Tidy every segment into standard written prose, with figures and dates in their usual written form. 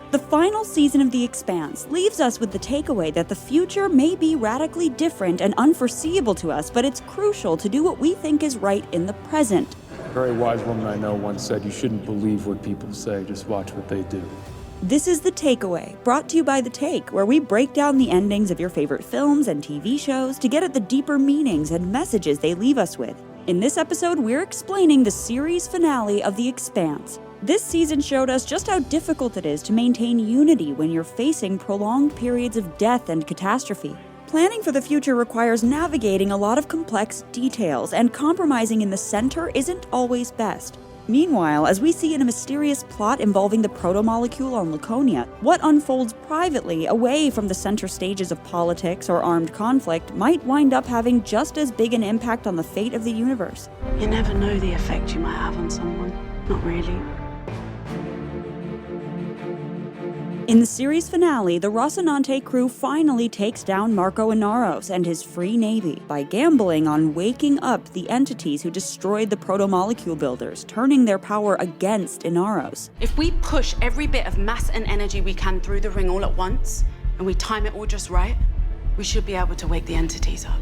The final season of The Expanse leaves us with the takeaway that the future may be radically different and unforeseeable to us, but it's crucial to do what we think is right in the present. A very wise woman I know once said, "You shouldn't believe what people say, just watch what they do." This is The Takeaway, brought to you by The Take, where we break down the endings of your favorite films and TV shows to get at the deeper meanings and messages they leave us with. In this episode, we're explaining the series finale of The Expanse. This season showed us just how difficult it is to maintain unity when you're facing prolonged periods of death and catastrophe. Planning for the future requires navigating a lot of complex details, and compromising in the center isn't always best. Meanwhile, as we see in a mysterious plot involving the proto-molecule on Laconia, what unfolds privately away from the center stages of politics or armed conflict might wind up having just as big an impact on the fate of the universe. You never know the effect you might have on someone. Not really. In the series finale, the Rocinante crew finally takes down Marco Inaros and his free navy by gambling on waking up the entities who destroyed the proto-molecule builders, turning their power against Inaros. If we push every bit of mass and energy we can through the ring all at once, and we time it all just right, we should be able to wake the entities up.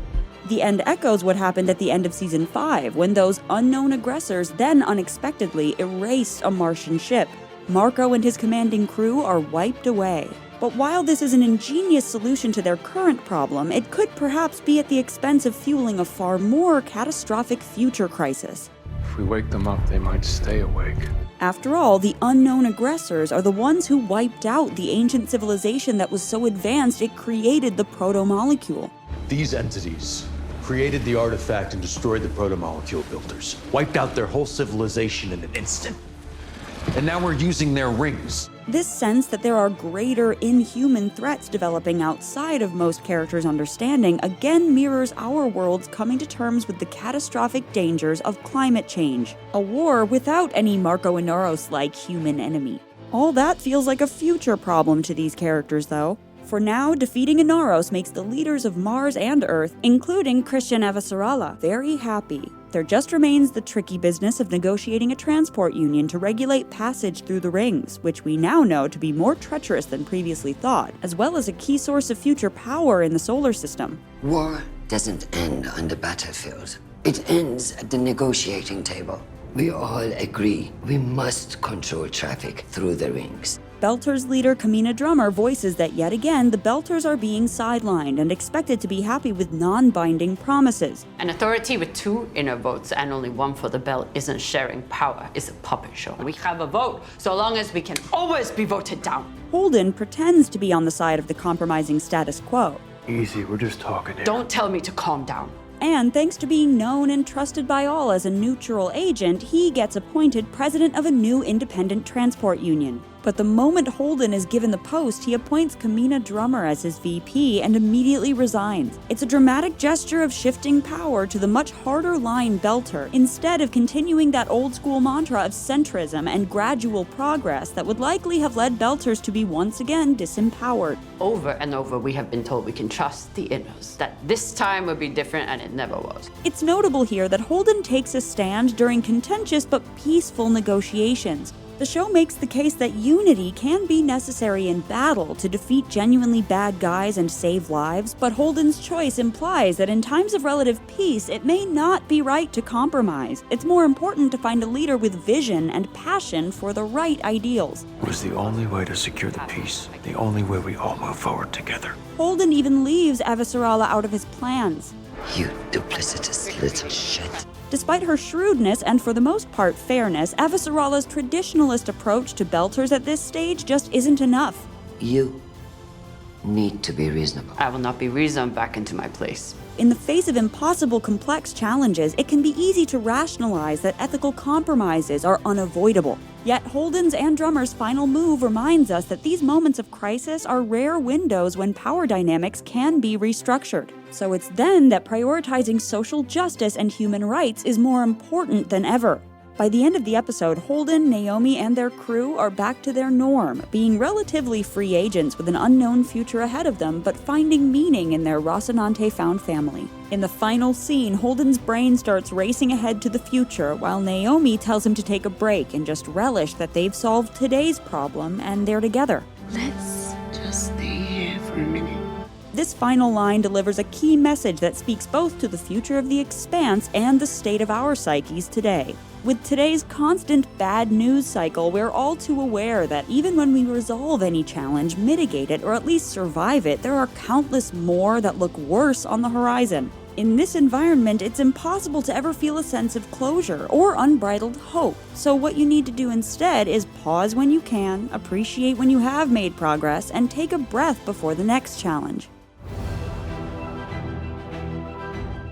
The end echoes what happened at the end of Season 5, when those unknown aggressors then unexpectedly erased a Martian ship. Marco and his commanding crew are wiped away. But while this is an ingenious solution to their current problem, it could perhaps be at the expense of fueling a far more catastrophic future crisis. If we wake them up, they might stay awake. After all, the unknown aggressors are the ones who wiped out the ancient civilization that was so advanced it created the proto-molecule. These entities created the artifact and destroyed the proto-molecule builders, wiped out their whole civilization in an instant. And now we're using their rings. This sense that there are greater inhuman threats developing outside of most characters' understanding again mirrors our world's coming to terms with the catastrophic dangers of climate change, a war without any Marco Inaros-like human enemy. All that feels like a future problem to these characters, though. For now, defeating Inaros makes the leaders of Mars and Earth, including Christian Avasarala, very happy. There just remains the tricky business of negotiating a transport union to regulate passage through the rings, which we now know to be more treacherous than previously thought, as well as a key source of future power in the solar system. War doesn't end on the battlefield. It ends at the negotiating table. We all agree we must control traffic through the rings. Belters leader Kamina Drummer voices that yet again the Belters are being sidelined and expected to be happy with non-binding promises. An authority with 2 inner votes and only 1 for the belt isn't sharing power, it's a puppet show. We have a vote, so long as we can always be voted down. Holden pretends to be on the side of the compromising status quo. Easy, we're just talking here. Don't tell me to calm down. And thanks to being known and trusted by all as a neutral agent, he gets appointed president of a new independent transport union. But the moment Holden is given the post, he appoints Kamina Drummer as his VP and immediately resigns. It's a dramatic gesture of shifting power to the much harder line Belter, instead of continuing that old-school mantra of centrism and gradual progress that would likely have led Belters to be once again disempowered. Over and over we have been told we can trust the inners, that this time would be different, and it never was. It's notable here that Holden takes a stand during contentious but peaceful negotiations. The show makes the case that unity can be necessary in battle to defeat genuinely bad guys and save lives, but Holden's choice implies that in times of relative peace, it may not be right to compromise. It's more important to find a leader with vision and passion for the right ideals. It was the only way to secure the peace, the only way we all move forward together. Holden even leaves Avasarala out of his plans. You duplicitous little shit. Despite her shrewdness and for the most part fairness, Avasarala's traditionalist approach to Belters at this stage just isn't enough. You need to be reasonable. I will not be reasoned back into my place. In the face of impossible complex challenges, it can be easy to rationalize that ethical compromises are unavoidable. Yet Holden's and Drummer's final move reminds us that these moments of crisis are rare windows when power dynamics can be restructured. So it's then that prioritizing social justice and human rights is more important than ever. By the end of the episode, Holden, Naomi, and their crew are back to their norm, being relatively free agents with an unknown future ahead of them, but finding meaning in their Rocinante found family. In the final scene, Holden's brain starts racing ahead to the future, while Naomi tells him to take a break and just relish that they've solved today's problem and they're together. This final line delivers a key message that speaks both to the future of the Expanse and the state of our psyches today. With today's constant bad news cycle, we're all too aware that even when we resolve any challenge, mitigate it, or at least survive it, there are countless more that look worse on the horizon. In this environment, it's impossible to ever feel a sense of closure or unbridled hope. So what you need to do instead is pause when you can, appreciate when you have made progress, and take a breath before the next challenge.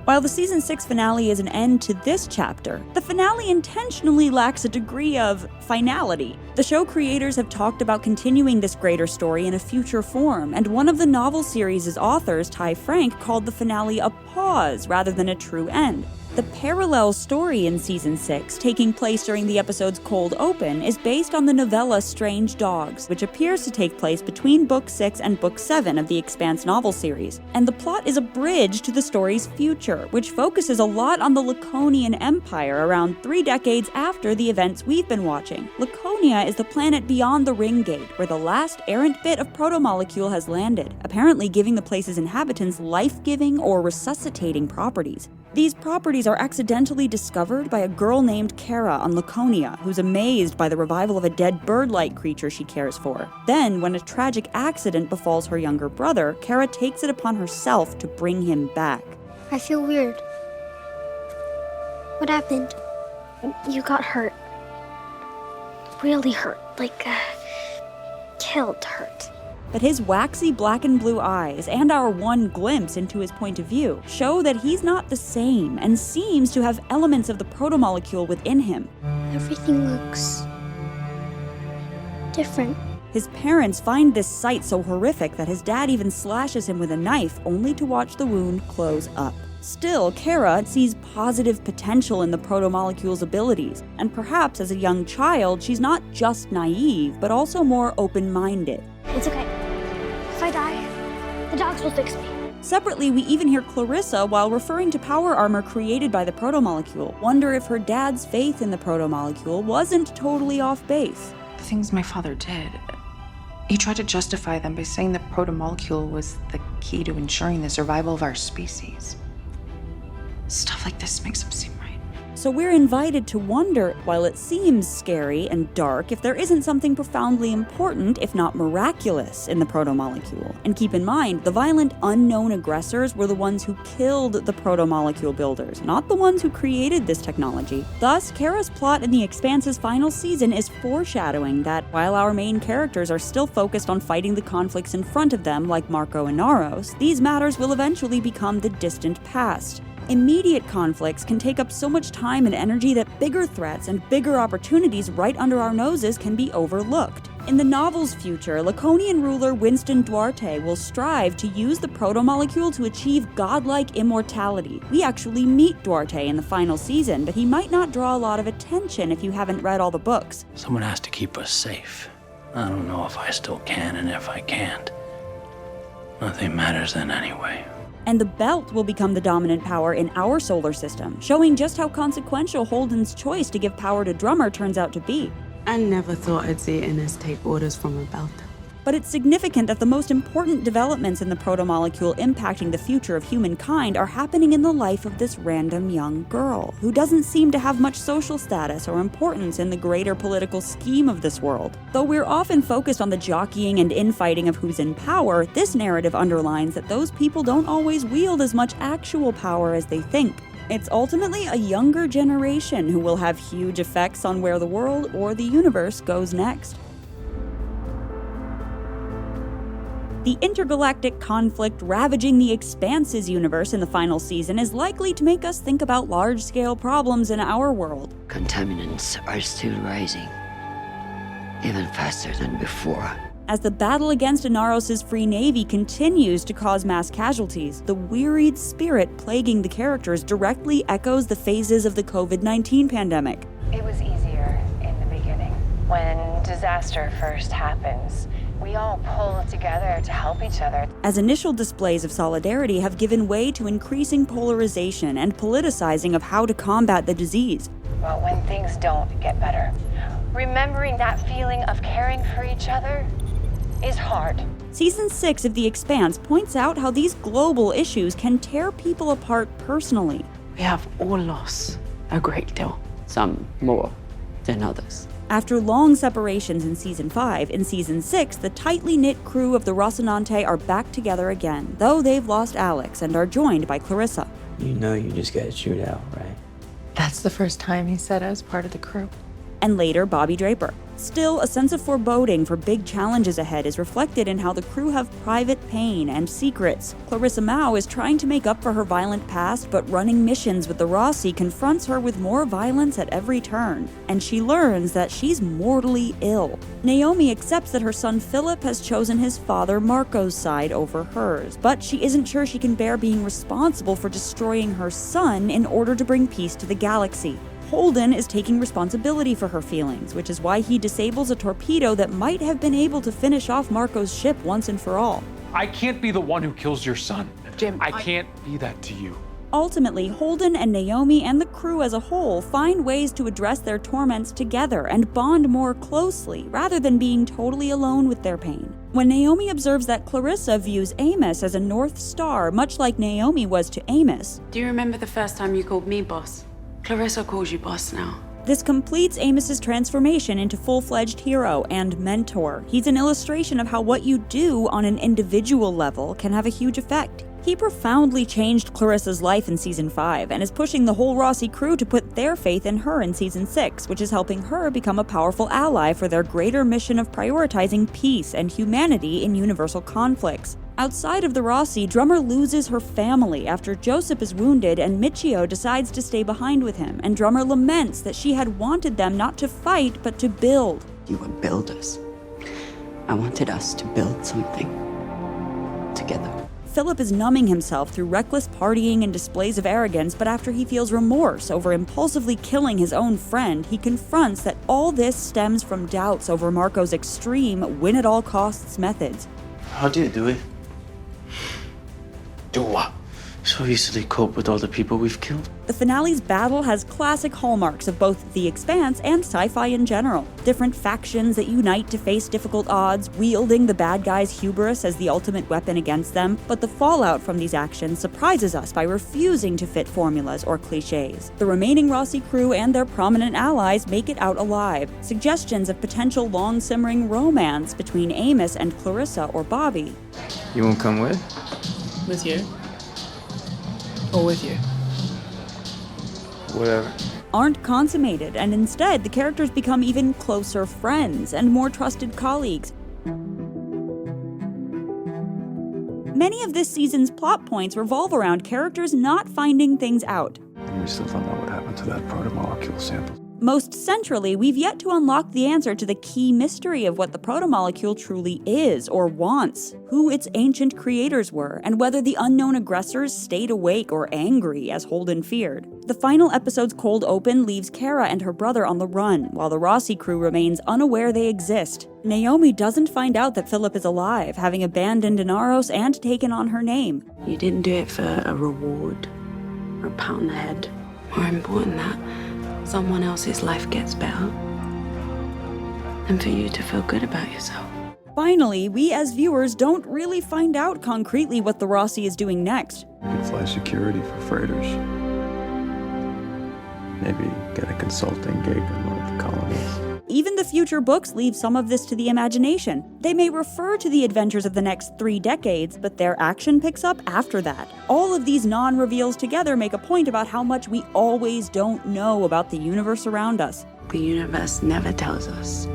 While the Season 6 finale is an end to this chapter, the finale intentionally lacks a degree of finality. The show creators have talked about continuing this greater story in a future form, and one of the novel series' authors, Ty Frank, called the finale a pause rather than a true end. The parallel story in Season 6, taking place during the episode's cold open, is based on the novella Strange Dogs, which appears to take place between Book 6 and Book 7 of the Expanse novel series. And the plot is a bridge to the story's future, which focuses a lot on the Laconian Empire around 3 decades after the events we've been watching. Laconia is the planet beyond the Ring Gate, where the last errant bit of protomolecule has landed, apparently giving the place's inhabitants life-giving or resuscitating properties. These properties are accidentally discovered by a girl named Kara on Laconia, who's amazed by the revival of a dead bird-like creature she cares for. Then, when a tragic accident befalls her younger brother, Kara takes it upon herself to bring him back. I feel weird. What happened? You got hurt. Really hurt. Like, killed hurt. But his waxy black and blue eyes, and our one glimpse into his point of view, show that he's not the same, and seems to have elements of the protomolecule within him. Everything looks different. His parents find this sight so horrific that his dad even slashes him with a knife, only to watch the wound close up. Still, Kara sees positive potential in the protomolecule's abilities, and perhaps as a young child, she's not just naive, but also more open-minded. It's okay. If I die, the dogs will fix me. Separately, we even hear Clarissa, while referring to power armor created by the protomolecule, wonder if her dad's faith in the protomolecule wasn't totally off base. The things my father did, he tried to justify them by saying the protomolecule was the key to ensuring the survival of our species. Stuff like this makes him seem right. So we're invited to wonder, while it seems scary and dark, if there isn't something profoundly important, if not miraculous, in the protomolecule. And keep in mind, the violent, unknown aggressors were the ones who killed the protomolecule builders, not the ones who created this technology. Thus, Kara's plot in the Expanse's final season is foreshadowing that while our main characters are still focused on fighting the conflicts in front of them, like Marco Inaros, these matters will eventually become the distant past. Immediate conflicts can take up so much time and energy that bigger threats and bigger opportunities right under our noses can be overlooked. In the novel's future, Laconian ruler Winston Duarte will strive to use the protomolecule to achieve godlike immortality. We actually meet Duarte in the final season, but he might not draw a lot of attention if you haven't read all the books. Someone has to keep us safe. I don't know if I still can, and if I can't, nothing matters then anyway. And the belt will become the dominant power in our solar system, showing just how consequential Holden's choice to give power to Drummer turns out to be. I never thought I'd see Innes take orders from a belt. But it's significant that the most important developments in the protomolecule impacting the future of humankind are happening in the life of this random young girl, who doesn't seem to have much social status or importance in the greater political scheme of this world. Though we're often focused on the jockeying and infighting of who's in power, this narrative underlines that those people don't always wield as much actual power as they think. It's ultimately a younger generation who will have huge effects on where the world or the universe goes next. The intergalactic conflict ravaging the Expanse's universe in the final season is likely to make us think about large-scale problems in our world. Contaminants are still rising, even faster than before. As the battle against Inaros' Free Navy continues to cause mass casualties, the wearied spirit plaguing the characters directly echoes the phases of the COVID-19 pandemic. It was easier in the beginning. When disaster first happens, we all pull together to help each other. As initial displays of solidarity have given way to increasing polarization and politicizing of how to combat the disease. But when things don't get better, remembering that feeling of caring for each other is hard. hard. Season 6 of The Expanse points out how these global issues can tear people apart personally. We have all lost a great deal, some more than others. After long separations in Season 5, in Season 6, the tightly knit crew of the Rocinante are back together again, though they've lost Alex and are joined by Clarissa. You know you just gotta shoot out, right? That's the first time he said I was part of the crew. And later, Bobby Draper. Still, a sense of foreboding for big challenges ahead is reflected in how the crew have private pain and secrets. Clarissa Mao is trying to make up for her violent past, but running missions with the Rossi confronts her with more violence at every turn, and she learns that she's mortally ill. Naomi accepts that her son Philip has chosen his father Marco's side over hers, but she isn't sure she can bear being responsible for destroying her son in order to bring peace to the galaxy. Holden is taking responsibility for her feelings, which is why he disables a torpedo that might have been able to finish off Marco's ship once and for all. I can't be the one who kills your son. Jim, I can't be that to you. Ultimately, Holden and Naomi and the crew as a whole find ways to address their torments together and bond more closely, rather than being totally alone with their pain. When Naomi observes that Clarissa views Amos as a North Star, much like Naomi was to Amos. Do you remember the first time you called me boss? Clarissa calls you boss now. This completes Amos's transformation into full-fledged hero and mentor. He's an illustration of how what you do on an individual level can have a huge effect. He profoundly changed Clarissa's life in Season 5 and is pushing the whole Rossi crew to put their faith in her in Season 6, which is helping her become a powerful ally for their greater mission of prioritizing peace and humanity in universal conflicts. Outside of the Rossi, Drummer loses her family after Joseph is wounded and Michio decides to stay behind with him, and Drummer laments that she had wanted them not to fight but to build. You were builders. I wanted us to build something together. Philip is numbing himself through reckless partying and displays of arrogance, but after he feels remorse over impulsively killing his own friend, he confronts that all this stems from doubts over Marco's extreme win-at-all-costs methods. How do you do it? Do what? So easily cope with all the people we've killed? The finale's battle has classic hallmarks of both The Expanse and sci-fi in general. Different factions that unite to face difficult odds, wielding the bad guys' hubris as the ultimate weapon against them, but the fallout from these actions surprises us by refusing to fit formulas or cliches. The remaining Rossi crew and their prominent allies make it out alive. Suggestions of potential long-simmering romance between Amos and Clarissa or Bobby. You won't come with? With you? Or with you? Whatever. Aren't consummated, and instead the characters become even closer friends and more trusted colleagues. Many of this season's plot points revolve around characters not finding things out. And we still don't know what happened to that protomolecule sample. Most centrally, we've yet to unlock the answer to the key mystery of what the protomolecule truly is or wants, who its ancient creators were, and whether the unknown aggressors stayed awake or angry as Holden feared. The final episode's cold open leaves Kara and her brother on the run, while the Rossi crew remains unaware they exist. Naomi doesn't find out that Philip is alive, having abandoned Inaros and taken on her name. You didn't do it for a reward or a pat on the head. More important that someone else's life gets better, and for you to feel good about yourself. Finally, we as viewers don't really find out concretely what the Rossi is doing next. You can fly security for freighters. Maybe get a consulting gig in one of the colonies. Even the future books leave some of this to the imagination. They may refer to the adventures of the next 3 decades, but their action picks up after that. All of these non-reveals together make a point about how much we always don't know about the universe around us. The universe never tells us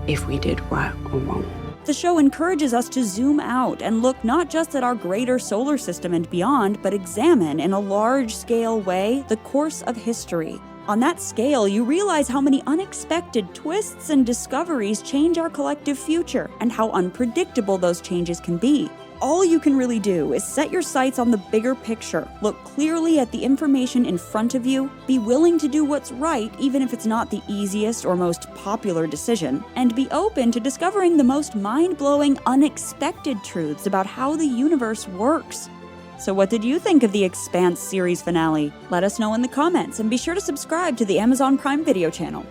if we did right or wrong. The show encourages us to zoom out and look not just at our greater solar system and beyond, but examine in a large-scale way the course of history. On that scale, you realize how many unexpected twists and discoveries change our collective future, and how unpredictable those changes can be. All you can really do is set your sights on the bigger picture, look clearly at the information in front of you, be willing to do what's right even if it's not the easiest or most popular decision, and be open to discovering the most mind-blowing, unexpected truths about how the universe works. So what did you think of the Expanse series finale? Let us know in the comments, and be sure to subscribe to the Amazon Prime Video channel.